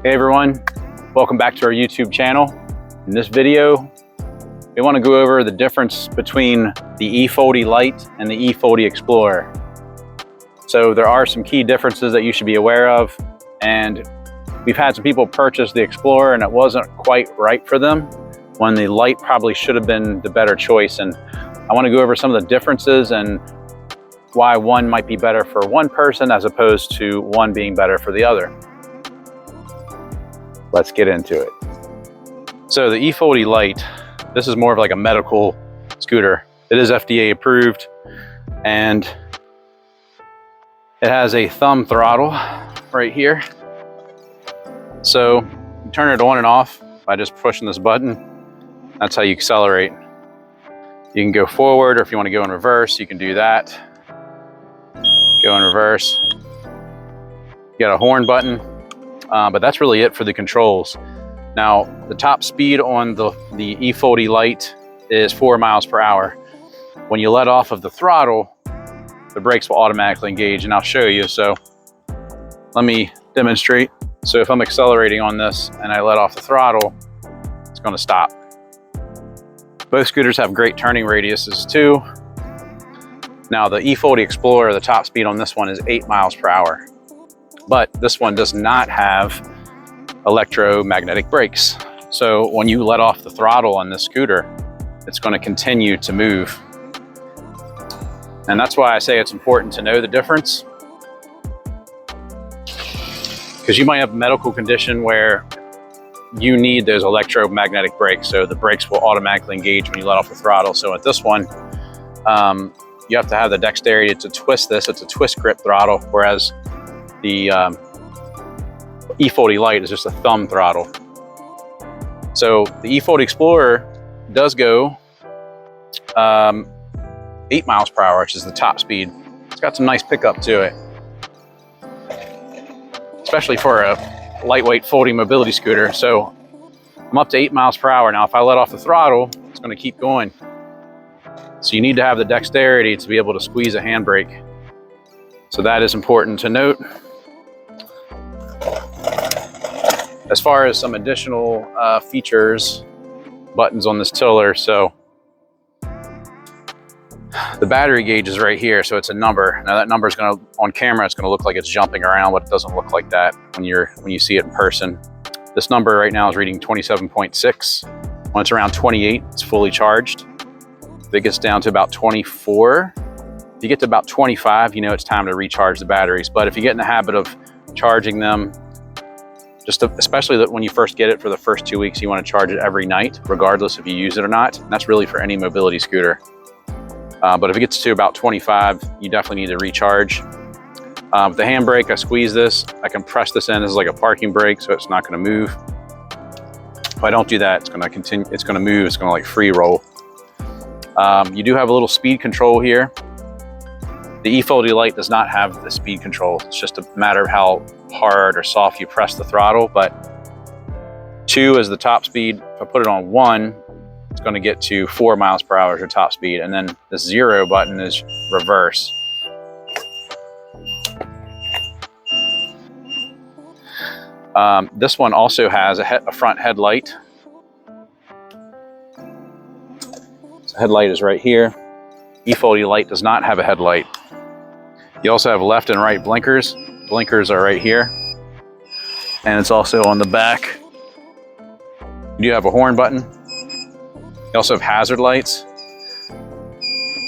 Hey everyone, welcome back to our YouTube channel. In this video, we want to go over the difference between the Efoldi Lite and the Efoldi Explorer. So there are some key differences that you should be aware of, and we've had some people purchase the Explorer and it wasn't quite right for them, when the Lite probably should have been the better choice. And I want to go over some of the differences and why one might be better for one person as opposed to one being better for the other. Let's get into it. So the Efoldi Lite, this is more of like a medical scooter. It is FDA approved, and it has a thumb throttle right here. So you turn it on and off by just pushing this button. That's how you accelerate. You can go forward, or if you want to go in reverse, you can do that. Go in reverse. You got a horn button. But that's really it for the controls. Now, the top speed on the Efoldi Lite is 4 miles per hour. When you let off of the throttle, the brakes will automatically engage, and I'll show you. So let me demonstrate. So if I'm accelerating on this and I let off the throttle, it's going to stop. Both scooters have great turning radiuses too. Now the Efoldi Explorer, the top speed on this one is 8 miles per hour. But this one does not have electromagnetic brakes. So when you let off the throttle on this scooter, it's going to continue to move. And that's why I say it's important to know the difference. Because you might have a medical condition where you need those electromagnetic brakes. So the brakes will automatically engage when you let off the throttle. So at this one, you have to have the dexterity to twist this. It's a twist grip throttle, whereas the Efoldi Lite is just a thumb throttle. So the Efoldi Explorer does go 8 miles per hour, which is the top speed. It's got some nice pickup to it, especially for a lightweight folding mobility scooter. So I'm up to 8 miles per hour. Now, if I let off the throttle, it's going to keep going. So you need to have the dexterity to be able to squeeze a handbrake. So that is important to note. As far as some additional features, buttons on this tiller. So the battery gauge is right here, so it's a number. Now that number is going to, on camera, it's going to look like it's jumping around, but it doesn't look like that when you see it in person. This number right now is reading 27.6. When it's around 28, it's fully charged. If it gets down to about 24, if you get to about 25, you know it's time to recharge the batteries. But if you get in the habit of charging them, especially that when you first get it for the first 2 weeks, you want to charge it every night, regardless if you use it or not. And that's really for any mobility scooter. But if it gets to about 25, you definitely need to recharge. With the handbrake, I squeeze this. I can press this in. This is like a parking brake, so it's not going to move. If I don't do that, it's going to continue. It's going to move. It's going to like free roll. You do have a little speed control here. The Efoldi Lite does not have the speed control. It's just a matter of how hard or soft you press the throttle, but 2 is the top speed. If I put it on 1, it's going to get to 4 miles per hour as your top speed. And then the 0 button is reverse. This one also has a front headlight. So the headlight is right here. Efoldi Lite does not have a headlight. You also have left and right blinkers. Blinkers are right here. And it's also on the back. You do have a horn button. You also have hazard lights,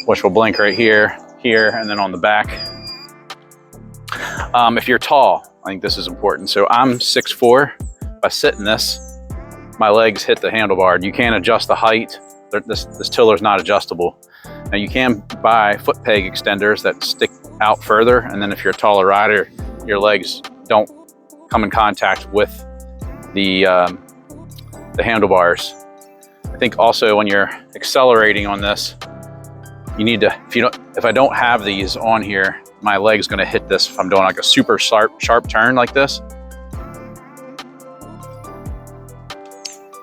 which will blink right here, here, and then on the back. If you're tall, I think this is important. So I'm 6'4". If I sit in this, my legs hit the handlebar. You can't adjust the height. This tiller is not adjustable. Now you can buy foot peg extenders that stick out further, and then if you're a taller rider, your legs don't come in contact with the handlebars. I think also when you're accelerating on this, you need to, if I don't have these on here, my leg's going to hit this if I'm doing like a super sharp turn like this.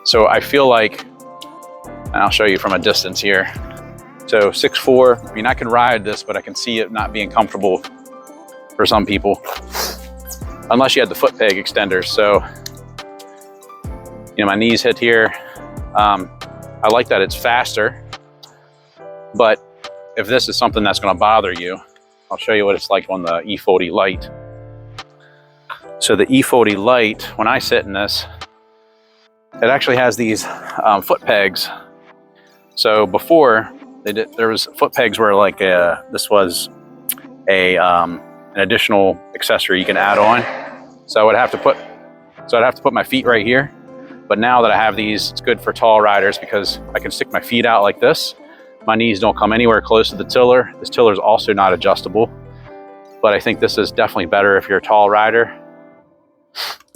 So I feel like, and I'll show you from a distance here. So 6'4", I mean, I can ride this, but I can see it not being comfortable for some people, unless you had the foot peg extenders. So You know, my knees hit here. I like that it's faster, but if this is something that's going to bother you, I'll show you what it's like on the Efoldi Lite. So the Efoldi Lite, when I sit in this, it actually has these foot pegs. So before there was foot pegs where like this was an additional accessory you can add on. So I'd have to put my feet right here. But now that I have these, it's good for tall riders because I can stick my feet out like this. My knees don't come anywhere close to the tiller. This tiller is also not adjustable, but I think this is definitely better if you're a tall rider.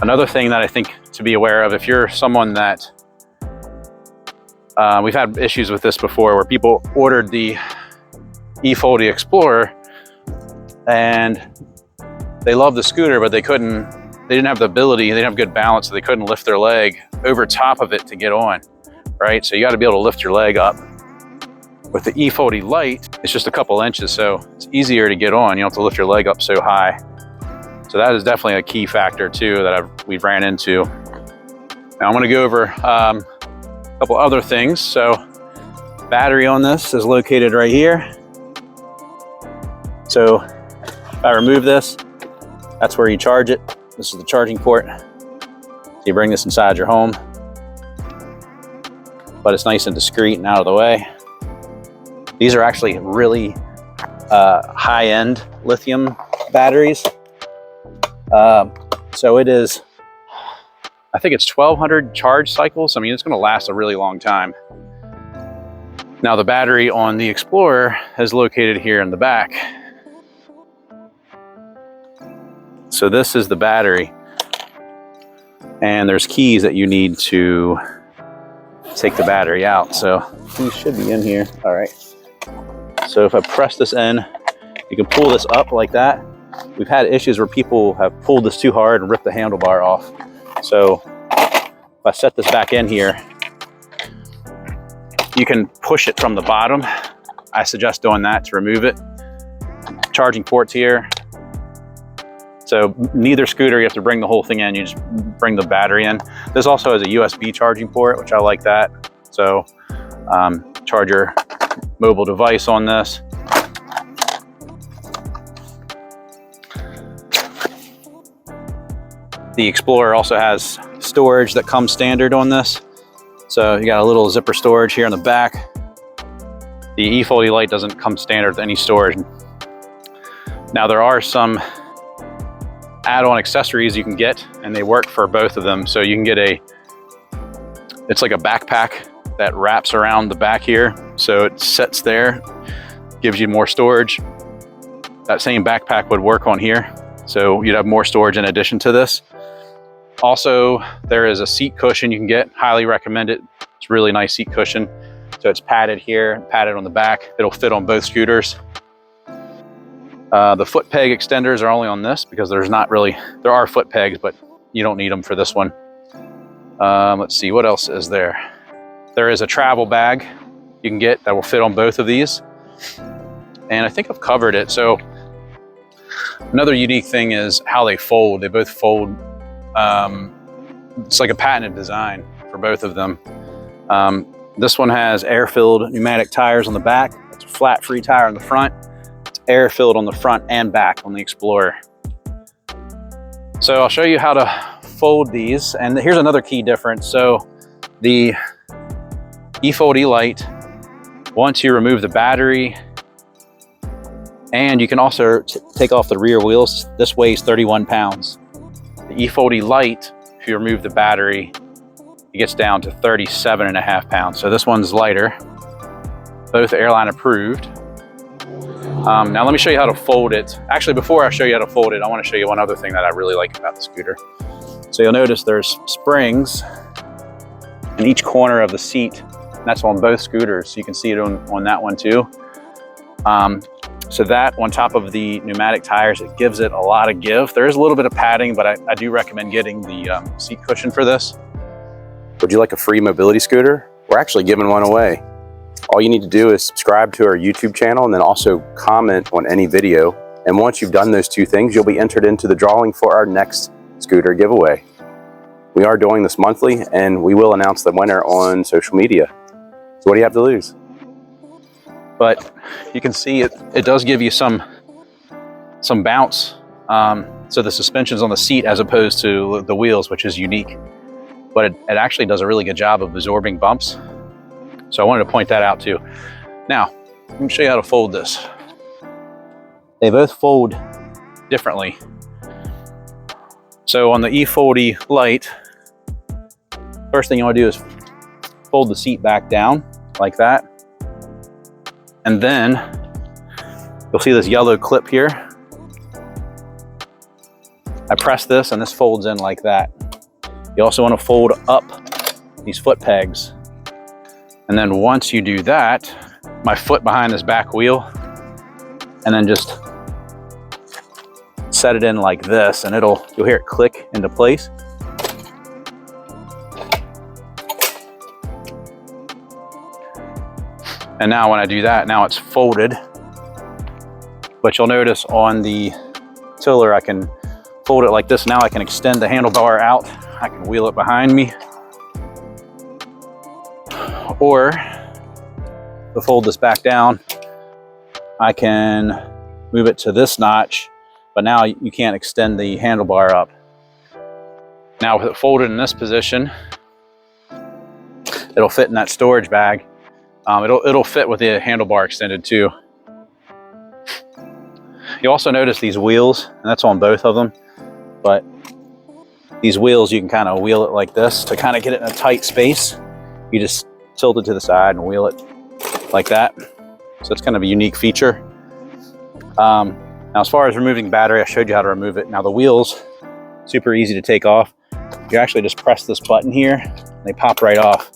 Another thing that I think to be aware of, if you're someone that, we've had issues with this before where people ordered the Efoldi Explorer and they love the scooter, but they didn't have the ability, they didn't have good balance, so they couldn't lift their leg over top of it to get on, right? So you got to be able to lift your leg up. With the Efoldi Lite, it's just a couple inches, so it's easier to get on. You don't have to lift your leg up so high. So that is definitely a key factor too that we've ran into. Now I'm going to go over a couple other things. So battery on this is located right here. So if I remove this, that's where you charge it. This is the charging port. So you bring this inside your home, but it's nice and discreet and out of the way. These are actually really high-end lithium batteries. So it is, I think it's 1,200 charge cycles. I mean, it's going to last a really long time. Now the battery on the Explorer is located here in the back. So this is the battery, and there's keys that you need to take the battery out. So these should be in here. All right. So if I press this in, you can pull this up like that. We've had issues where people have pulled this too hard and ripped the handlebar off. So if I set this back in here, you can push it from the bottom. I suggest doing that to remove it. Charging ports here. So neither scooter, you have to bring the whole thing in, you just bring the battery in. This also has a USB charging port, which I like that. So charge your mobile device on this. The Explorer also has storage that comes standard on this. So you got a little zipper storage here in the back. The Efoldi Lite doesn't come standard with any storage. Now there are some add-on accessories you can get, and they work for both of them. So you can get it's like a backpack that wraps around the back here. So it sits there, gives you more storage. That same backpack would work on here. So you'd have more storage in addition to this. Also, there is a seat cushion you can get, highly recommend it. It's a really nice seat cushion. So it's padded here, padded on the back. It'll fit on both scooters. The foot peg extenders are only on this because there are foot pegs, but you don't need them for this one. Let's see, what else is there? There is a travel bag you can get that will fit on both of these. And I think I've covered it. So another unique thing is how they fold. They both fold. It's like a patented design for both of them. This one has air-filled pneumatic tires on the back. It's a flat free tire on the front. Air-filled on the front and back on the Explorer. So I'll show you how to fold these, and here's another key difference. So the Efoldi Lite, once you remove the battery, and you can also take off the rear wheels, this weighs 31 pounds. The Efoldi Lite, if you remove the battery, it gets down to 37.5 pounds. So this one's lighter, both airline approved. Now let me show you how to fold it. Actually, before I show you how to fold it, I want to show you one other thing that I really like about the scooter. So you'll notice there's springs in each corner of the seat. And that's on both scooters. So you can see it on that one too. So that on top of the pneumatic tires, it gives it a lot of give. There is a little bit of padding, but I do recommend getting the seat cushion for this. Would you like a free mobility scooter? We're actually giving one away. All you need to do is subscribe to our YouTube channel and then also comment on any video. And once you've done those two things, you'll be entered into the drawing for our next scooter giveaway. We are doing this monthly, and we will announce the winner on social media. So what do you have to lose? But you can see it does give you some bounce. So the suspension's on the seat as opposed to the wheels, which is unique. But it actually does a really good job of absorbing bumps. So I wanted to point that out too. Now, let me show you how to fold this. They both fold differently. So on the Efoldi Lite, first thing you want to do is fold the seat back down like that. And then you'll see this yellow clip here. I press this and this folds in like that. You also want to fold up these foot pegs. And then once you do that, my foot behind this back wheel, and then just set it in like this, and you'll hear it click into place. And now when I do that, now it's folded. But you'll notice on the tiller, I can fold it like this. Now I can extend the handlebar out. I can wheel it behind me. Or to fold this back down, I can move it to this notch, but now you can't extend the handlebar up. Now with it folded in this position, it'll fit in that storage bag. It'll fit with the handlebar extended too. You also notice these wheels, and that's on both of them, but these wheels, you can kind of wheel it like this to kind of get it in a tight space. You just tilt it to the side and wheel it like that. So it's kind of a unique feature. Now, as far as removing the battery, I showed you how to remove it. Now the wheels, super easy to take off. You actually just press this button here, and they pop right off.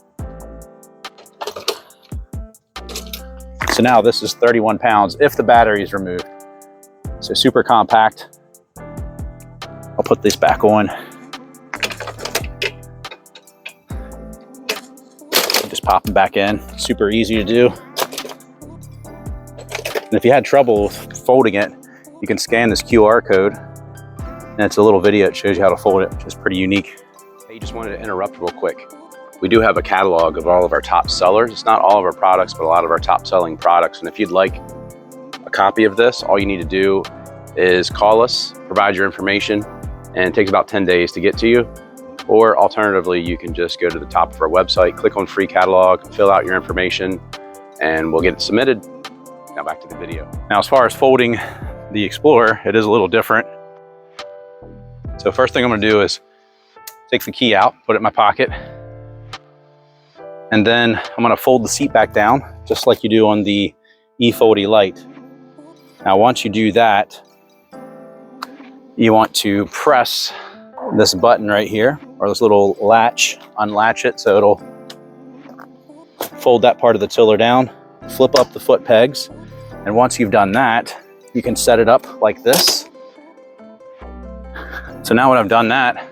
So now this is 31 pounds if the battery is removed. So super compact. I'll put this back on. Just pop them back in. Super easy to do. And if you had trouble with folding it, you can scan this QR code. And it's a little video that shows you how to fold it, which is pretty unique. Hey, just wanted to interrupt real quick. We do have a catalog of all of our top sellers. It's not all of our products, but a lot of our top selling products. And if you'd like a copy of this, all you need to do is call us, provide your information, and it takes about 10 days to get to you. Or alternatively, you can just go to the top of our website, click on free catalog, fill out your information, and we'll get it submitted. Now back to the video. Now, as far as folding the Explorer, it is a little different. So first thing I'm gonna do is take the key out, put it in my pocket, and then I'm gonna fold the seat back down, just like you do on the Efoldi Lite. Now, once you do that, you want to press this button right here, or this little latch, unlatch it so it'll fold that part of the tiller down, flip up the foot pegs, and once you've done that, you can set it up like this. So now when I've done that,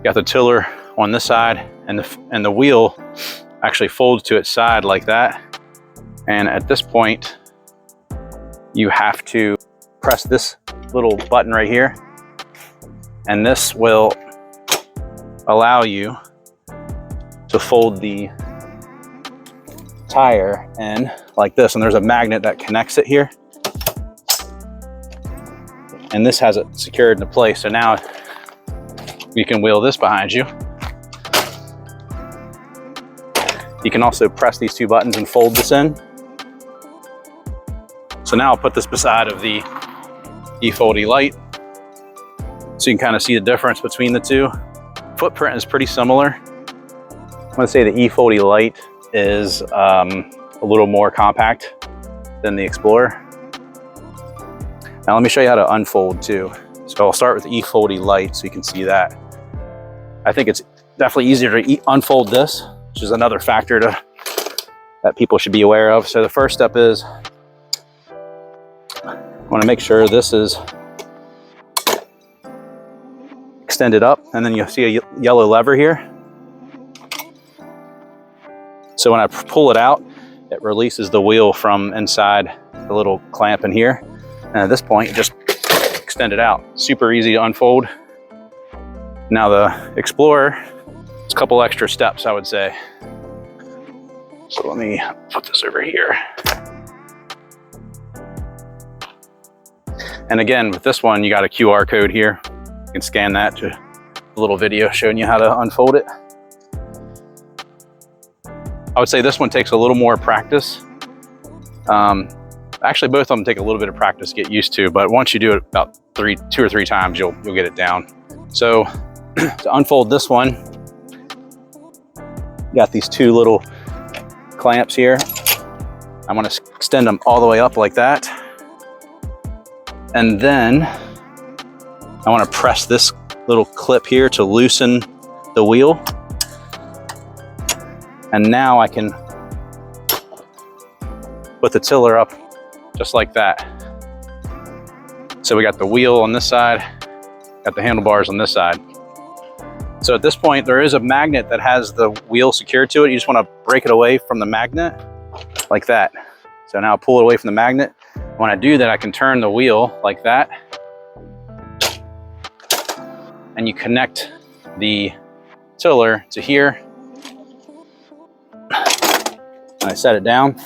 got the tiller on this side, and the wheel actually folds to its side like that. And at this point, you have to press this little button right here, and this will allow you to fold the tire in like this. And there's a magnet that connects it here, and this has it secured into place. So now you can wheel this behind you. You can also press these two buttons and fold this in. So now I'll put this beside of the Efoldi Lite, so you can kind of see the difference between the two. Footprint is pretty similar. I'm gonna say the Efoldi Lite is a little more compact than the Explorer. Now let me show you how to unfold too. So I'll start with the Efoldi Lite so you can see that. I think it's definitely easier to unfold this, which is another factor that people should be aware of. So the first step is, I want to make sure this is extended up, and then you'll see a yellow lever here. So when I pull it out, it releases the wheel from inside the little clamp in here. And at this point, just extend it out. Super easy to unfold. Now the Explorer, it's a couple extra steps, I would say. So let me put this over here. And again, with this one, you got a QR code here. You can scan that to a little video showing you how to unfold it. I would say this one takes a little more practice. Actually, both of them take a little bit of practice to get used to, but once you do it about 2 or 3 times, you'll get it down. So to unfold this one, you got these 2 little clamps here. I'm going to extend them all the way up like that. And then I want to press this little clip here to loosen the wheel. And now I can put the tiller up just like that. So we got the wheel on this side, got the handlebars on this side. So at this point, there is a magnet that has the wheel secured to it. You just want to break it away from the magnet like that. So now pull it away from the magnet. When I do that, I can turn the wheel like that. And you connect the tiller to here. And I set it down,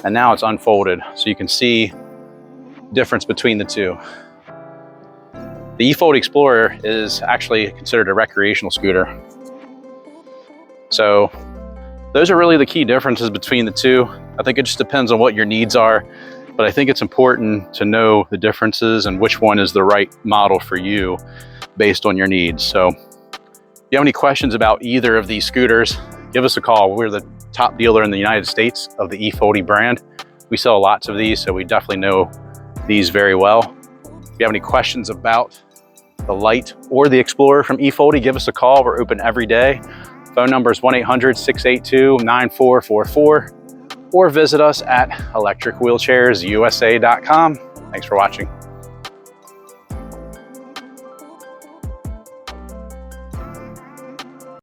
and now it's unfolded. So you can see the difference between the two. The Efoldi Explorer is actually considered a recreational scooter. So those are really the key differences between the two. I think it just depends on what your needs are, but I think it's important to know the differences and which one is the right model for you based on your needs. So if you have any questions about either of these scooters, give us a call. We're the top dealer in the United States of the Efoldi brand. We sell lots of these, so we definitely know these very well. If you have any questions about the Lite or the Explorer from Efoldi, give us a call. We're open every day. Phone number is 1-800-682-9444, or visit us at electricwheelchairsusa.com. Thanks for watching.